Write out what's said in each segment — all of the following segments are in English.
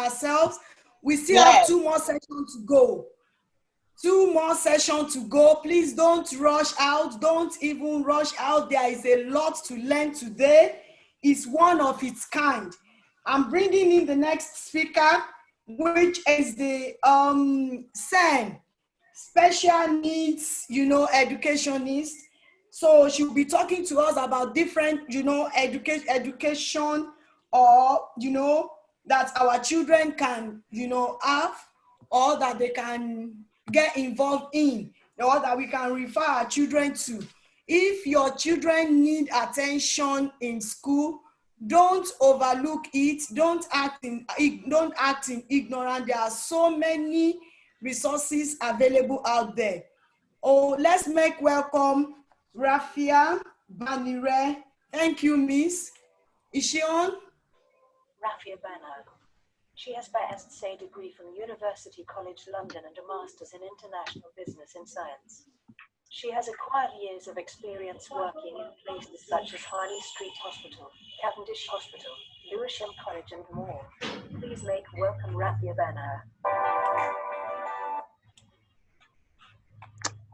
ourselves. We still have Yes. 2 more sessions to go. 2 more sessions to go. Please don't rush out. Don't even rush out. There is a lot to learn today. It's one of its kind. I'm bringing in the next speaker, which is the SEN, special needs, educationist. So she'll be talking to us about different, education, or, that our children can, have, or that they can get involved in, or that we can refer our children to. If your children need attention in school, don't overlook it. Don't act in ignorance. There are so many resources available out there. Oh, let's make welcome Rafia Banire. Thank you, Miss. Is she on? Rafia Banire. She has a BSc degree from University College London and a Master's in International Business and Science. She has acquired years of experience working in places such as Harley Street Hospital, Cavendish Hospital, Lewisham College and more. Please make welcome Rafia Banire.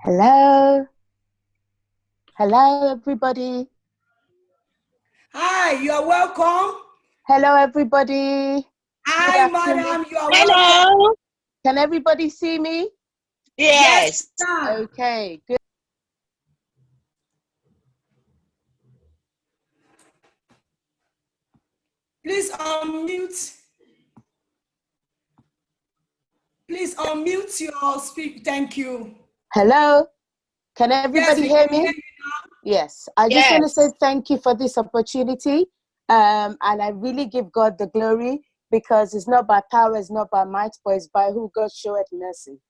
Hello. Hello, everybody. Hi, you are welcome. Hello, everybody. Hi, madam, you are welcome. Hello. Can everybody see me? Yes. Okay, good. Please unmute. Please unmute your speak. Thank you. Hello. Can everybody hear me? Hear you now. Yes. I just want to say thank you for this opportunity. And I really give God the glory, because it's not by power, it's not by might, but it's by who God showeth mercy.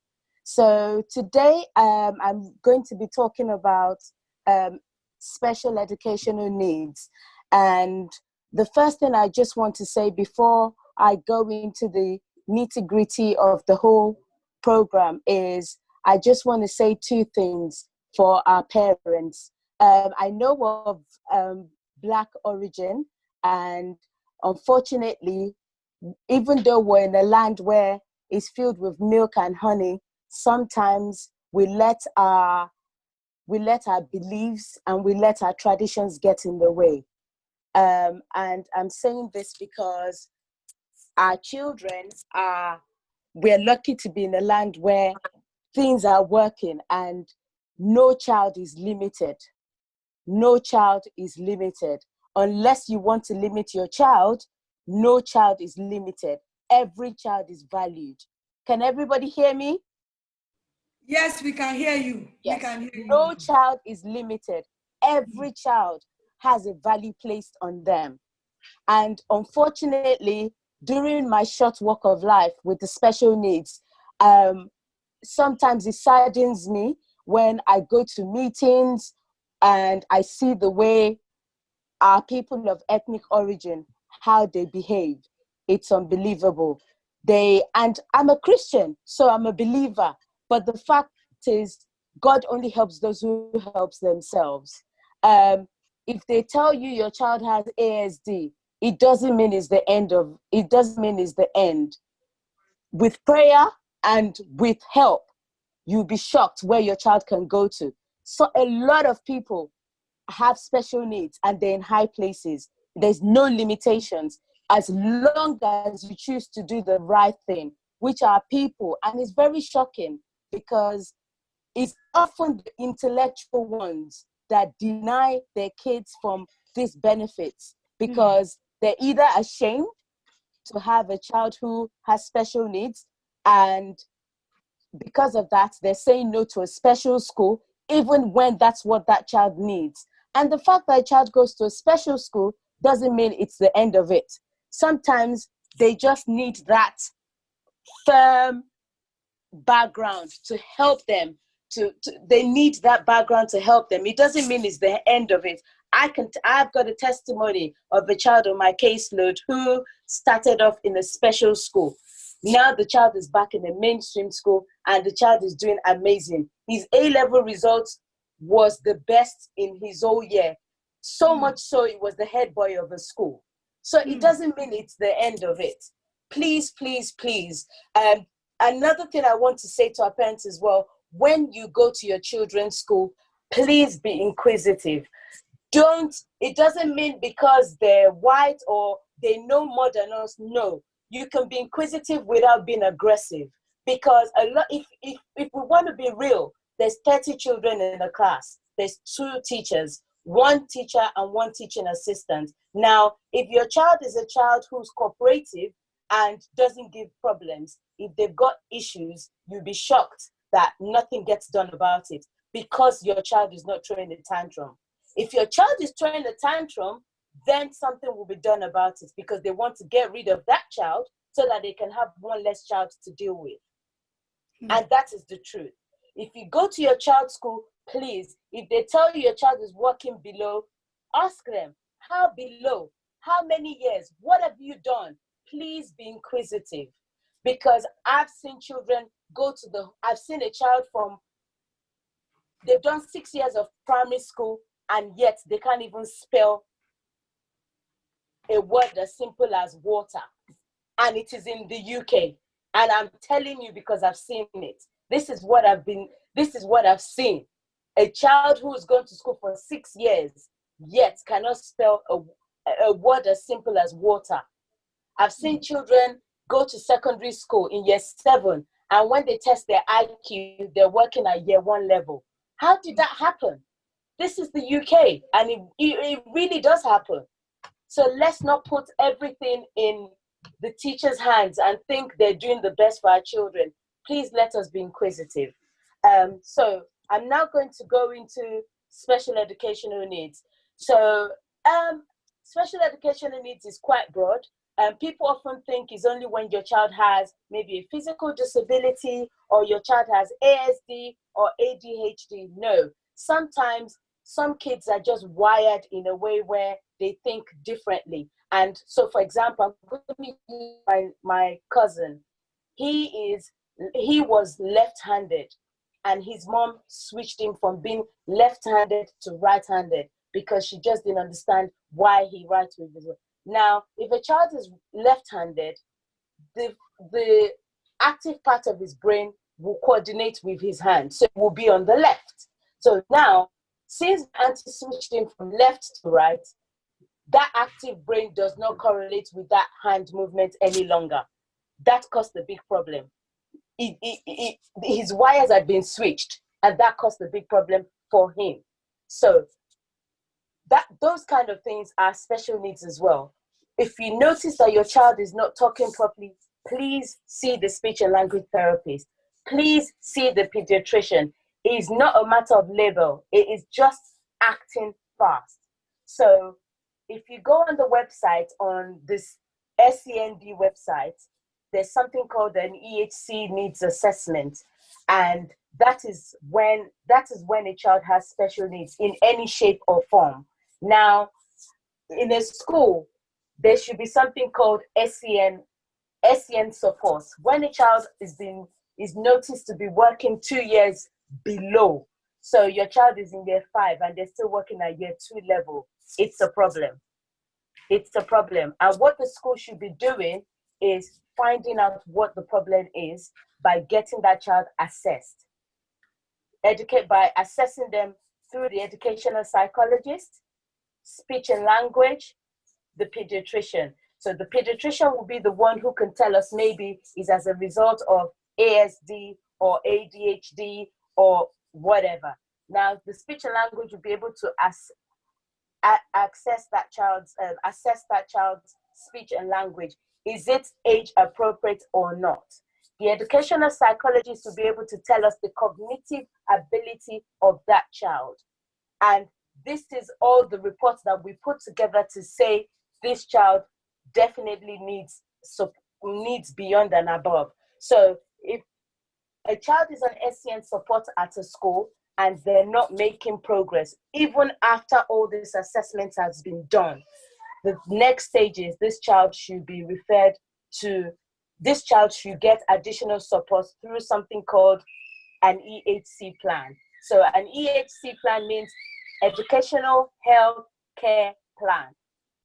So today I'm going to be talking about special educational needs. And the first thing I just want to say before I go into the nitty-gritty of the whole program is I just want to say 2 things for our parents. I know of Black origin, and unfortunately, even though we're in a land where it's filled with milk and honey, sometimes we let our beliefs and we let our traditions get in the way. And I'm saying this because our children we're lucky to be in a land where things are working and no child is limited. No child is limited. Unless you want to limit your child, no child is limited. Every child is valued. Can everybody hear me? Yes, we can hear you. Yes. We can hear you. No child is limited. Every child has a value placed on them. And unfortunately, during my short walk of life with the special needs, sometimes it saddens me when I go to meetings and I see the way our people of ethnic origin, how they behave. It's unbelievable. And I'm a Christian, so I'm a believer. But the fact is, God only helps those who helps themselves. If they tell you your child has ASD, it doesn't mean it's the end. With prayer and with help, you'll be shocked where your child can go to. So a lot of people have special needs and they're in high places. There's no limitations as long as you choose to do the right thing, which are people. And it's very shocking because it's often the intellectual ones that deny their kids from these benefits because they're either ashamed to have a child who has special needs, and because of that, they're saying no to a special school, even when that's what that child needs. And the fact that a child goes to a special school doesn't mean it's the end of it. Sometimes they just need that firm background to help them. They need that background to help them. It doesn't mean it's the end of it. I've got a testimony of a child on my caseload who started off in a special school. Now the child is back in a mainstream school and the child is doing amazing. His A-level results was the best in his whole year. So much so, he was the head boy of the school. So it doesn't mean it's the end of it. please, please, please. Another thing I want to say to our parents as well, when you go to your children's school, please be inquisitive. It doesn't mean because they're white or they know more than us. No, you can be inquisitive without being aggressive. Because if we want to be real, there's 30 children in a class. There's 2 teachers, 1 teacher and 1 teaching assistant. Now, if your child is a child who's cooperative and doesn't give problems, if they've got issues, you'll be shocked that nothing gets done about it because your child is not throwing a tantrum. If your child is throwing a tantrum, then something will be done about it because they want to get rid of that child so that they can have one less child to deal with. And that is the truth. If you go to your child's school, please, if they tell you your child is working below, ask them, how below? How many years? What have you done? Please be inquisitive. Because I've seen children I've seen a child they've done 6 years of primary school and yet they can't even spell a word as simple as water. And it is in the UK. And I'm telling you because I've seen it. This is what I've seen. A child who is going to school for 6 years, yet cannot spell a word as simple as water. I've seen children go to secondary school in year 7, and when they test their IQ, they're working at year 1 level. How did that happen? This is the UK, and it really does happen. So let's not put everything in the teacher's hands and think they're doing the best for our children. Please let us be inquisitive. So I'm now going to go into special educational needs. So special educational needs is quite broad. People often think it's only when your child has maybe a physical disability or your child has ASD or ADHD. No, sometimes some kids are just wired in a way where they think differently. And so, for example, I'm going to use my cousin. He was left-handed, and his mom switched him from being left-handed to right-handed because she just didn't understand why he writes with his. Now, if a child is left-handed, the active part of his brain will coordinate with his hand, so it will be on the left. So now, since Auntie switched him from left to right, that active brain does not correlate with that hand movement any longer. That caused a big problem. His wires had been switched, and that caused a big problem for him. So those kind of things are special needs as well. If you notice that your child is not talking properly, please see the speech and language therapist. Please see the pediatrician. It is not a matter of label. It is just acting fast. So if you go on the website, on this SEND website, there's something called an Ehc Needs Assessment. And that is when a child has special needs in any shape or form. Now, in a school, there should be something called SEN support. When a child is noticed to be working 2 years below, so your child is in year 5 and they're still working at year 2 level, it's a problem. It's a problem. And what the school should be doing is finding out what the problem is by getting that child assessed. By assessing them through the educational psychologist, speech and language, the pediatrician. So the pediatrician will be the one who can tell us maybe it's as a result of ASD or ADHD or whatever. Now, the speech and language will be able to assess that child's speech and language. Is it age appropriate or not? The educational psychologist will be able to tell us the cognitive ability of that child. And this is all the reports that we put together to say this child definitely needs beyond and above. So if a child is on SEN support at a school and they're not making progress, even after all this assessment has been done, the next stage is this child should get additional support through something called an Ehc Plan. So an Ehc Plan means Educational Health Care Plan.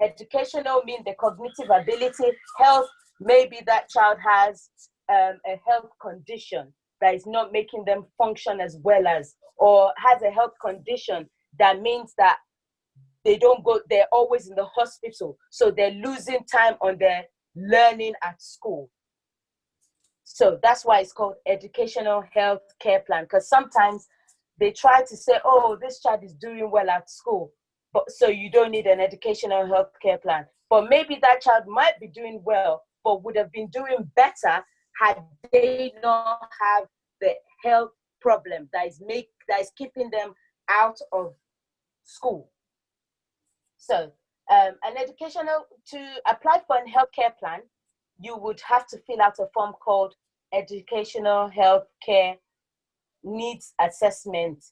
Educational means the cognitive ability, health maybe that child has a health condition that is not making them function as well as, or has a health condition that means that they're always in the hospital, so they're losing time on their learning at school. So that's why it's called educational health care plan, because sometimes they try to say, oh, this child is doing well at school, but so you don't need an educational health care plan. But maybe that child might be doing well, but would have been doing better had they not have the health problem that is keeping them out of school. So to apply for a healthcare plan, you would have to fill out a form called Educational Healthcare Needs Assessment,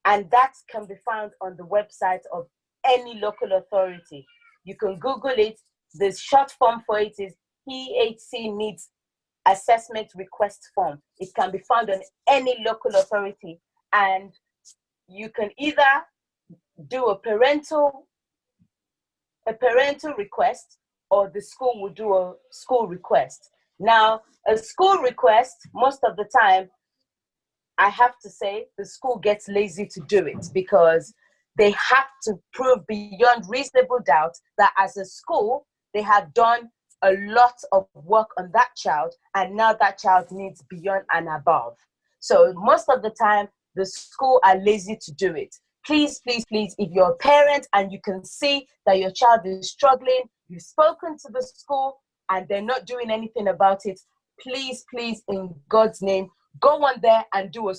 and that can be found on the website of any local authority. You can Google it. The short form for it is Ehc Needs Assessment Request Form. It can be found on any local authority, and you can either do a parental request, or the school will do a school request. Now, a school request, most of the time, I have to say, the school gets lazy to do it because they have to prove beyond reasonable doubt that as a school, they have done a lot of work on that child, and now that child needs beyond and above. So most of the time, the school are lazy to do it. Please, please, please, if you're a parent and you can see that your child is struggling, you've spoken to the school and they're not doing anything about it, please, please, in God's name, go on there and do a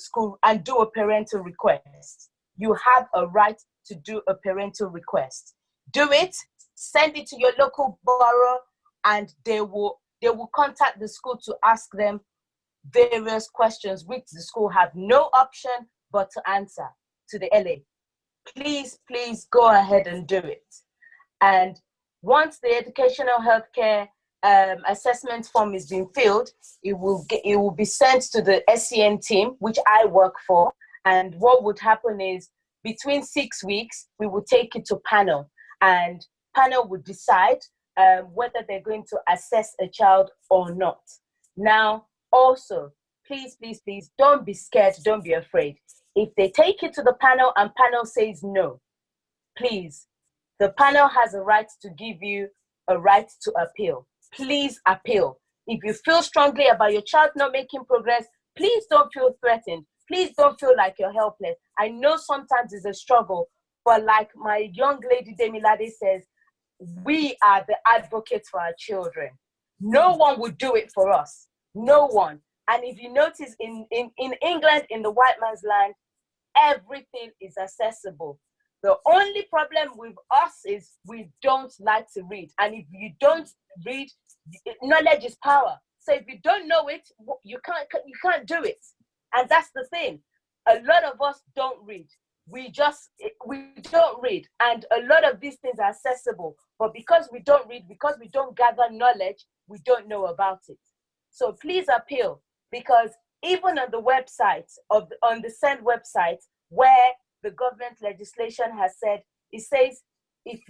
parental request. You have a right to do a parental request. Do it, send it to your local borough, and they will contact the school to ask them various questions which the school have no option but to answer to the LA. Please, please go ahead and do it. And once the educational healthcare assessment form is being filled, it will be sent to the SCN team, which I work for. And what would happen is, between 6 weeks, we will take it to panel, and panel would decide whether they're going to assess a child or not. Now, also, please, please, please, don't be scared, don't be afraid. If they take it to the panel and panel says no, please, the panel has a right to give you a right to appeal. Please appeal. If you feel strongly about your child not making progress, please don't feel threatened. Please don't feel like you're helpless. I know sometimes it's a struggle, but like my young lady Demilade says, we are the advocates for our children. No one would do it for us. No one. And if you notice in England, in the white man's land, everything is accessible. The only problem with us is we don't like to read. And if you don't read, knowledge is power. So if you don't know it, you can't do it. And that's the thing. A lot of us don't read. We don't read. And a lot of these things are accessible. But because we don't read, because we don't gather knowledge, we don't know about it. So please appeal, because even on the website, on the SEND website, where the government legislation has said, it says if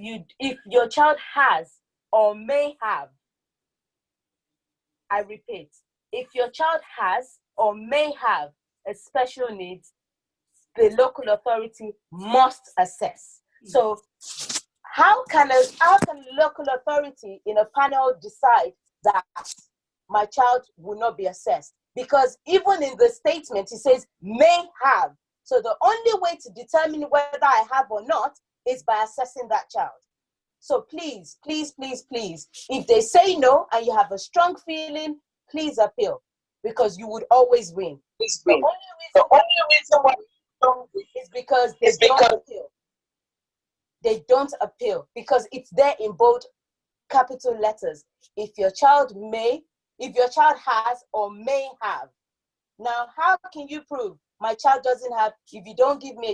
your child has or may have, I repeat, if your child has or may have a special needs, the local authority must assess. So how can a local authority in a panel decide that my child will not be assessed? Because even in the statement, it says may have. So the only way to determine whether I have or not is by assessing that child. So please, please, please, please, if they say no and you have a strong feeling, please appeal, because you would always win. The only reason why is because they don't appeal. They don't appeal because it's there in bold capital letters. If your child has or may have. Now, how can you prove my child doesn't have if you don't give my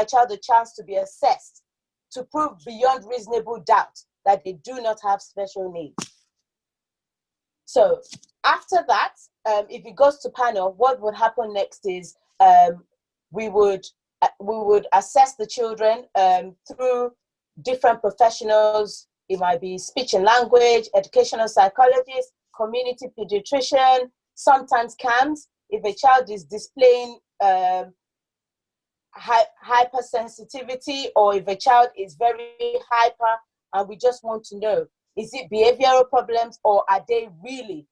child a chance to be assessed, to prove beyond reasonable doubt that they do not have special needs? So after that, if it goes to panel, what would happen next is we would assess the children through different professionals it might be speech and language, educational psychologist, community pediatrician, sometimes CAMS, if a child is displaying hypersensitivity, or if a child is very hyper and we just want to know, is it behavioral problems or are they really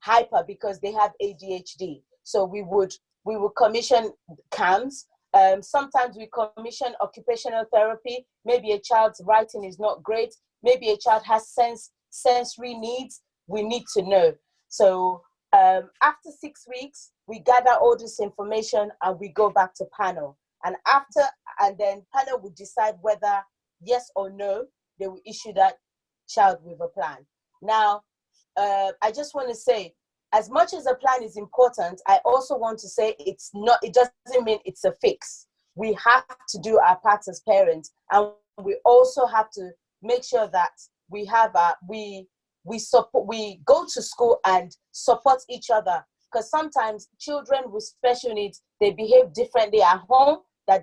hyper because they have ADHD? So we would commission CAMS. Sometimes we commission occupational therapy. Maybe a child's writing is not great. Maybe a child has sensory needs. We need to know. So after 6 weeks, we gather all this information and we go back to panel. And then panel will decide whether yes or no, they will issue that child with a plan. Now, I just want to say, as much as a plan is important, I also want to say it doesn't mean it's a fix. We have to do our part as parents, and we also have to make sure that we have we go to school and support each other, because sometimes children with special needs, they behave differently at home than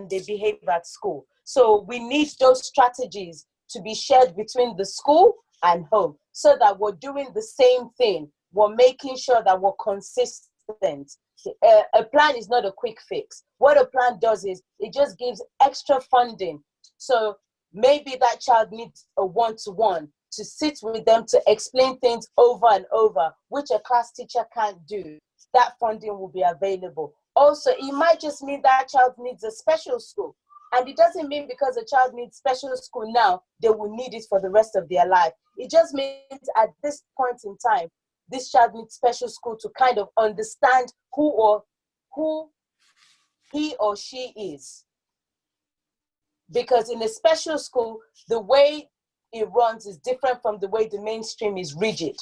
they behave at school. So we need those strategies to be shared between the school and home, so that we're doing the same thing. We're making sure that we're consistent. A plan is not a quick fix. What a plan does is it just gives extra funding. So maybe that child needs a one-to-one to sit with them to explain things over and over, which a class teacher can't do. That funding will be available. Also, it might just mean that child needs a special school. And it doesn't mean because a child needs special school now, they will need it for the rest of their life. It just means at this point in time, this child needs special school to kind of understand who he or she is. Because in a special school, the way it runs is different from the way the mainstream is rigid.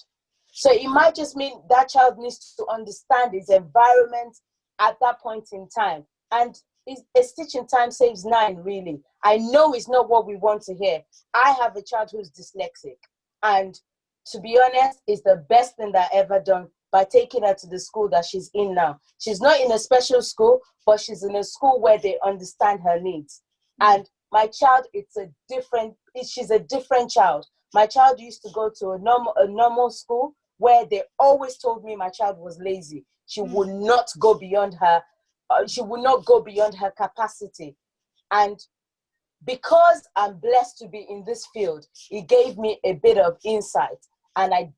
So it might just mean that child needs to understand his environment at that point in time. And a stitch in time saves 9, really. I know it's not what we want to hear. I have a child who's dyslexic, and to be honest, it's the best thing that I ever done by taking her to the school that she's in now. She's not in a special school, but she's in a school where they understand her needs. And my child, she's a different child. My child used to go to a normal school where they always told me my child was lazy. She would not go beyond her capacity. And because I'm blessed to be in this field, it gave me a bit of insight. And I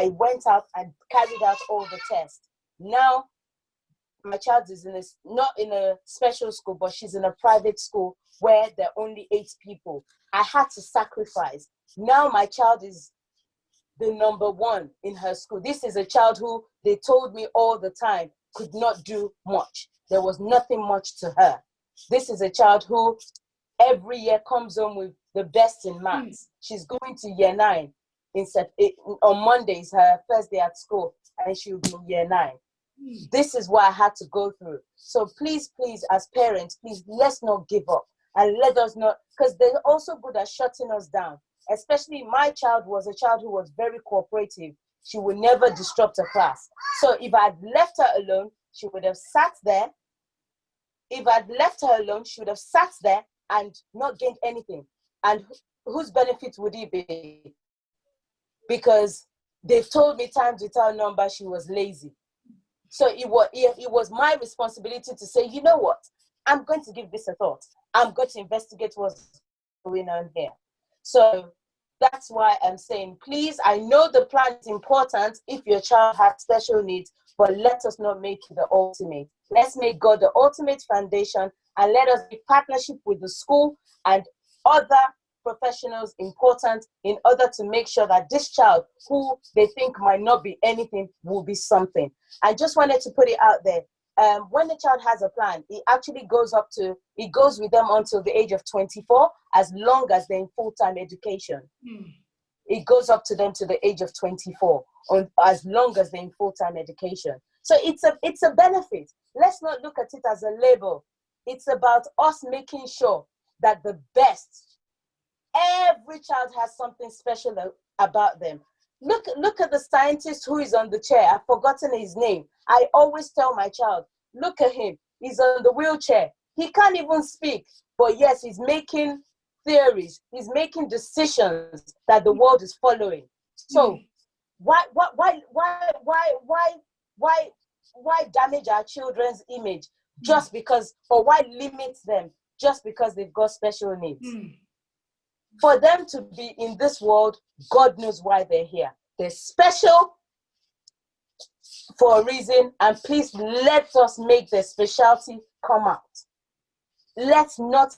went out and carried out all the tests. Now, my child is not in a special school, but she's in a private school where there are only 8 people. I had to sacrifice. Now my child is the number 1 in her school. This is a child who they told me all the time could not do much. There was nothing much to her. This is a child who every year comes home with the best in maths. She's going to year 9. On Monday is her first day at school, and she'll be in year 9. This is what I had to go through. So please, as parents, please, let's not give up, and let us not, because they're also good at shutting us down. Especially my child was a child who was very cooperative. She would never disrupt a class. So if I'd left her alone, she would have sat there. If I'd left her alone, she would have sat there and not gained anything. And whose benefit would it be? Because they've told me times without number she was lazy. So it was my responsibility to say, you know what? I'm going to give this a thought. I'm going to investigate what's going on here. So that's why I'm saying, please, I know the plan is important if your child has special needs, but let us not make it the ultimate. Let's make God the ultimate foundation, and let us be partnership with the school and other professionals important in order to make sure that this child, who they think might not be anything, will be something. I just wanted to put it out there. When the child has a plan, it actually goes with them until the age of 24, as long as they're in full-time education. It goes up to them to the age of 24, as long as they're in full-time education. So it's a benefit. Let's not look at it as a label. It's about us making sure that the best, every child has something special about them. Look at the scientist who is on the chair. I've forgotten his name. I always tell my child, look at him. He's on the wheelchair. He can't even speak. But yes, he's making theories. He's making decisions that the world is following. So why damage our children's image just because, or why limit them just because they've got special needs? For them to be in this world, God knows why they're here. They're special for a reason, and please let us make their specialty come out. Let's not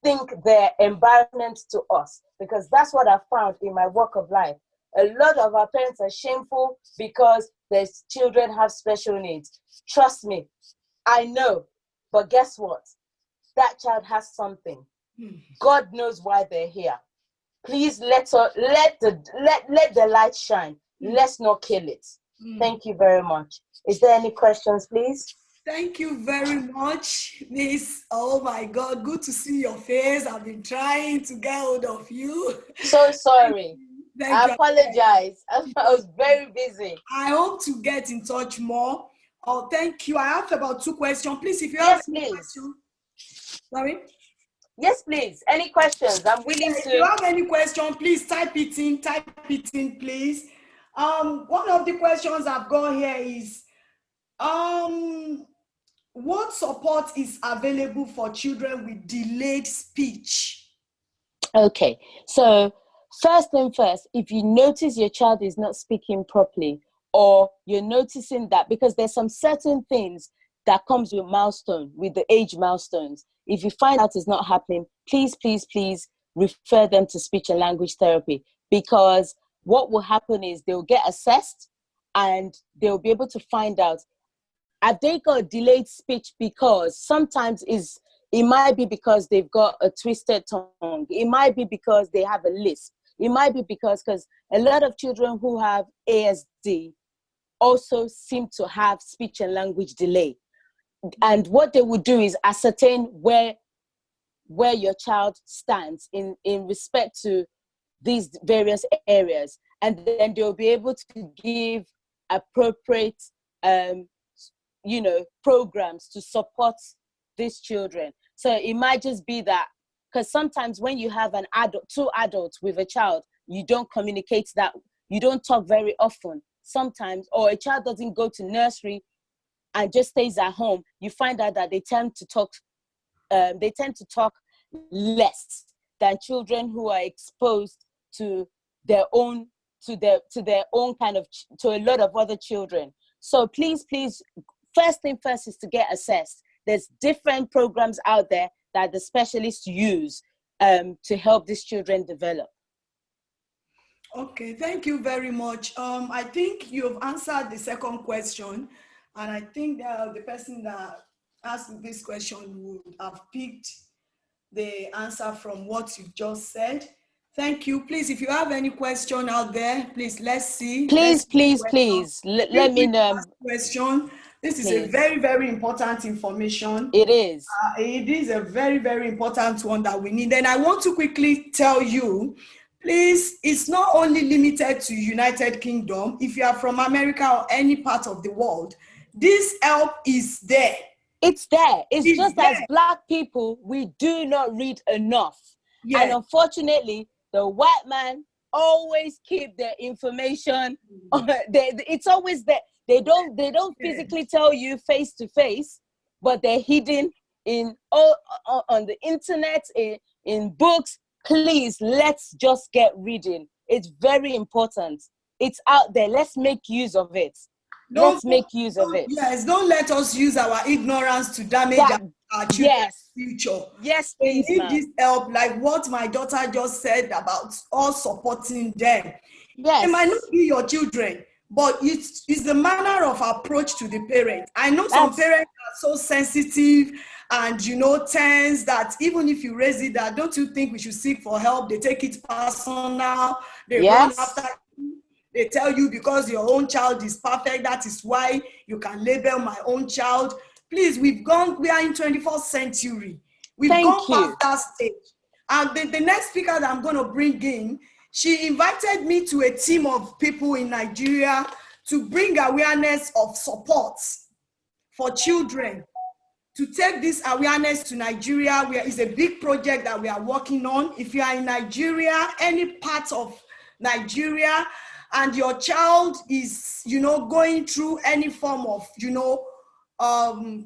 think they're embarrassment to us, because that's what I found in my walk of life. A lot of our parents are shameful because their children have special needs. Trust me, I know, but guess what? That child has something. God knows why they're here. Please let the light shine. Let's not kill it. Thank you very much. Is there any questions, please? Thank you very much, Miss. Oh my God, good to see your face. I've been trying to get hold of you. So sorry. Thank you. I apologize. I was very busy. I hope to get in touch more. Oh, thank you. I have about 2 questions. Please, if you have any questions. Sorry? Yes, please. Any questions? I'm willing to. If you have any question, please type it in, please. One of the questions I've got here is, what support is available for children with delayed speech? Okay, so first thing first, if you notice your child is not speaking properly, or you're noticing that, because there's some certain things that comes with milestone, with the age milestones. If you find out it's not happening, please, please, please refer them to speech and language therapy, because what will happen is they'll get assessed and they'll be able to find out, have they got delayed speech? Because sometimes it might be because they've got a twisted tongue. It might be because they have a lisp. It might be because a lot of children who have ASD also seem to have speech and language delay. And what they would do is ascertain where your child stands in respect to these various areas. And then they'll be able to give appropriate programs to support these children. So it might just be that, because sometimes when you have two adults with a child, you don't communicate that, you don't talk very often sometimes, or a child doesn't go to nursery and just stays at home, you find out that they tend to talk less than children who are exposed to their own kind of, to a lot of other children. So please, first thing first is to get assessed. There's different programs out there that the specialists use to help these children develop. Okay, thank you very much. I think you've answered the second question, and I think the person that asked this question would have picked the answer from what you've just said. Thank you. Please, if you have any question out there, please, let's see. Please. Let me know. Question. This is a very, very important information. It is. It is a very, very important one that we need. And I want to quickly tell you, please, it's not only limited to United Kingdom. If you are from America or any part of the world, this help is there. It's there. It's just there. As Black people, we do not read enough. Yeah. And unfortunately, the white man always keep their information. It's always there. They don't physically tell you face to face, but they're hidden on the internet, in books. Please, let's just get reading. It's very important. It's out there. Let's make use of it. Let's make use of it. Yes, don't let us use our ignorance to damage our children's future. Yes, please. We need this help, like what my daughter just said about us supporting them. Yes. They might not be your children, but it's the manner of approach to the parent. I know some parents are so sensitive and tense that even if you raise it, that don't you think we should seek for help? They take it personal. They run after you. They tell you because your own child is perfect, that is why you can label my own child. Please, we are in 21st century. We've gone past that stage. And the next speaker that I'm going to bring in, she invited me to a team of people in Nigeria to bring awareness of support for children, to take this awareness to Nigeria. It's a big project that we are working on. If you are in Nigeria, any part of Nigeria, and your child is, going through any form of,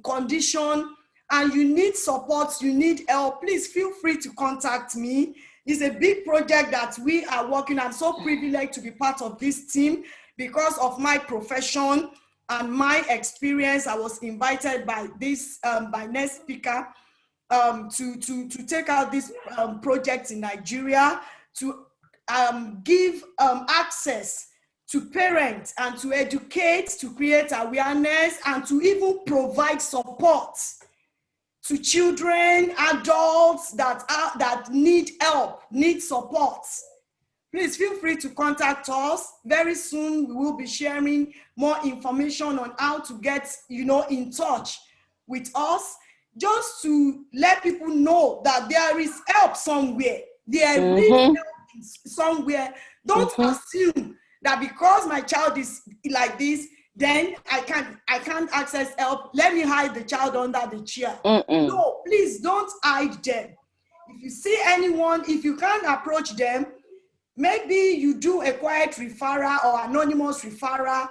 condition, and you need support, you need help, please feel free to contact me. It's a big project that we are working on. I'm so privileged to be part of this team because of my profession and my experience. I was invited by this by next speaker to take out this project in Nigeria to give access to parents and to educate, to create awareness, and to even provide support to children, adults that need help, need support. Please feel free to contact us. Very soon we will be sharing more information on how to get, in touch with us, just to let people know that there is help somewhere. There is help somewhere. Don't assume that because my child is like this, then I can't access help. Let me hide the child under the chair. No, please don't hide them. If you see anyone, if you can't approach them, maybe you do a quiet referral or anonymous referral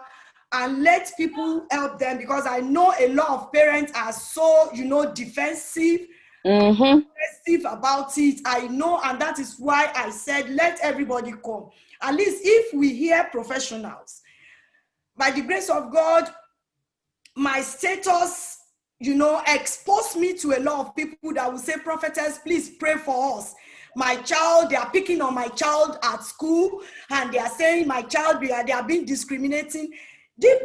and let people help them, because I know a lot of parents are so, defensive, aggressive about it. I know, and that is why I said, let everybody come. At least if we hear professionals, by the grace of God, my status, exposed me to a lot of people that will say, prophetess, please pray for us. My child, they are picking on my child at school, and they are saying my child, they are being discriminating.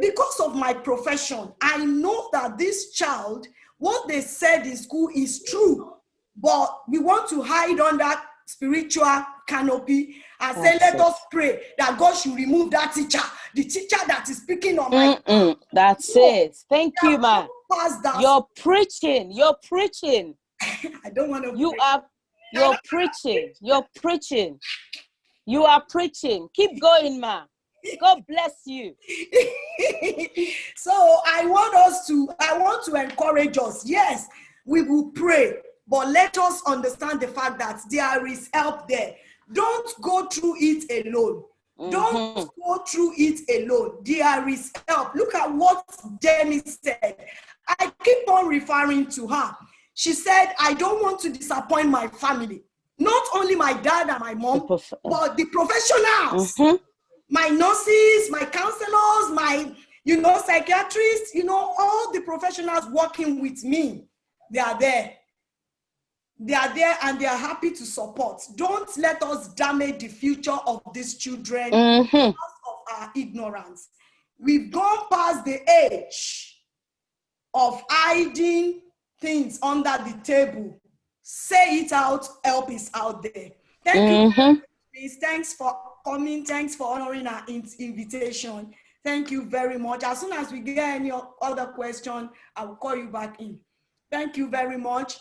Because of my profession, I know that this child, what they said in school is true, but we want to hide under spiritual canopy and say, let us pray that God should remove that teacher, the teacher that is speaking on my child. That's it. Thank you, man. You're preaching. I don't want to. You're preaching. You are preaching. Keep going, ma. God bless you. So I want to encourage us. Yes, we will pray, but let us understand the fact that there is help there. Don't go through it alone. Don't go through it alone. There is help. Look at what Jenny said. I keep on referring to her. She said, I don't want to disappoint my family. Not only my dad and my mom, but the professionals, my nurses, my counselors, my, psychiatrists, all the professionals working with me. They are there. They are there and they are happy to support. Don't let us damage the future of these children because of our ignorance. We've gone past the age of hiding things under the table. Say it out, help is out there. Thank you. Please. Thanks for coming. Thanks for honoring our invitation. Thank you very much. As soon as we get any other question, I will call you back in. Thank you very much.